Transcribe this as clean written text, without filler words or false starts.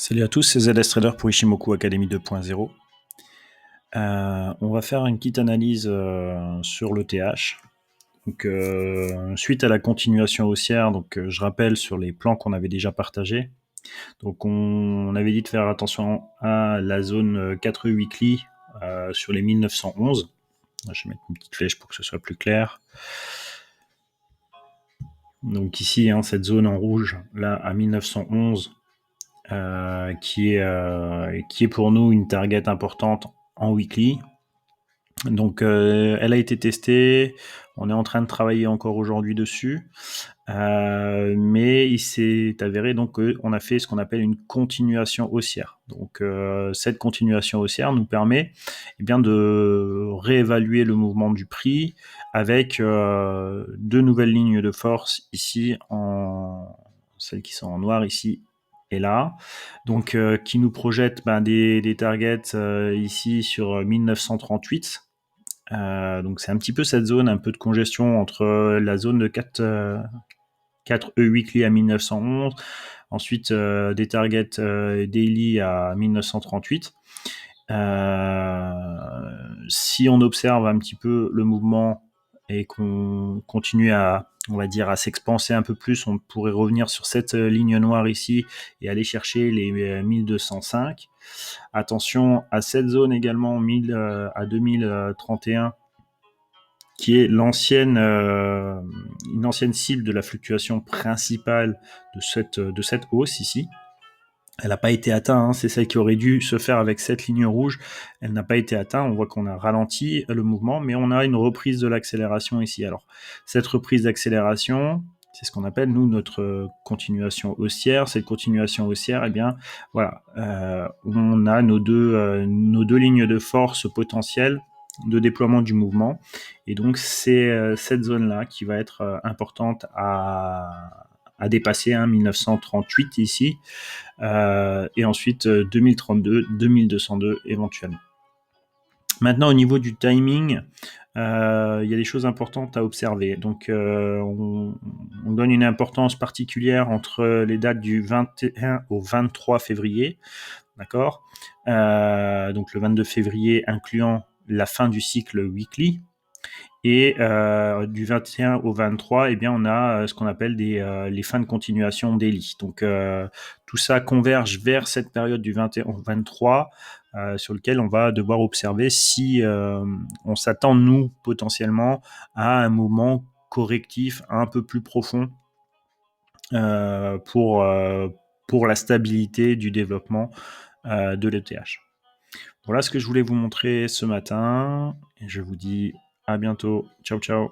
Salut à tous, c'est ZS Trader pour Ishimoku Academy 2.0. On va faire une petite analyse sur l'ETH. Donc, suite à la continuation haussière, je rappelle sur les plans qu'on avait déjà partagés. Donc, on avait dit de faire attention à la zone 4 weekly sur les 1911. Je vais mettre une petite flèche pour que ce soit plus clair. Donc ici, cette zone en rouge, là à 1911, qui est pour nous une target importante en weekly. Donc elle a été testée, on est en train de travailler encore aujourd'hui dessus, mais il s'est avéré donc qu'on a fait ce qu'on appelle une continuation haussière. Donc cette continuation haussière nous permet de réévaluer le mouvement du prix avec deux nouvelles lignes de force ici, celles qui sont en noir ici et là, donc qui nous projette des targets ici sur 1938. Donc c'est un petit peu cette zone, un peu de congestion entre la zone de 4E weekly à 1911, ensuite des targets daily à 1938. Si on observe un petit peu le mouvement et qu'on continue à, on va dire, à s'expanser un peu plus, on pourrait revenir sur cette ligne noire ici et aller chercher les 1205. Attention à cette zone également, 1000 à 2031, qui est une ancienne cible de la fluctuation principale de cette hausse ici. Elle n'a pas été atteinte, c'est celle qui aurait dû se faire avec cette ligne rouge. Elle n'a pas été atteinte, on voit qu'on a ralenti le mouvement, mais on a une reprise de l'accélération ici. Alors, cette reprise d'accélération, c'est ce qu'on appelle, nous, notre continuation haussière. Cette continuation haussière, voilà, on a nos deux lignes de force potentielles de déploiement du mouvement. Et donc, c'est cette zone-là qui va être importante à dépasser, 1938 ici, et ensuite 2032, 2202 éventuellement. Maintenant, au niveau du timing, il y a des choses importantes à observer. Donc, on donne une importance particulière entre les dates du 21 au 23 février. D'accord. Donc, le 22 février incluant la fin du cycle weekly. Et du 21 au 23, on a ce qu'on appelle les fins de continuation daily. Donc, tout ça converge vers cette période du 21 au 23, sur lequel on va devoir observer si on s'attend, nous, potentiellement, à un mouvement correctif un peu plus profond pour la stabilité du développement de l'ETH. Voilà ce que je voulais vous montrer ce matin. Et je vous dis à bientôt. Ciao, ciao.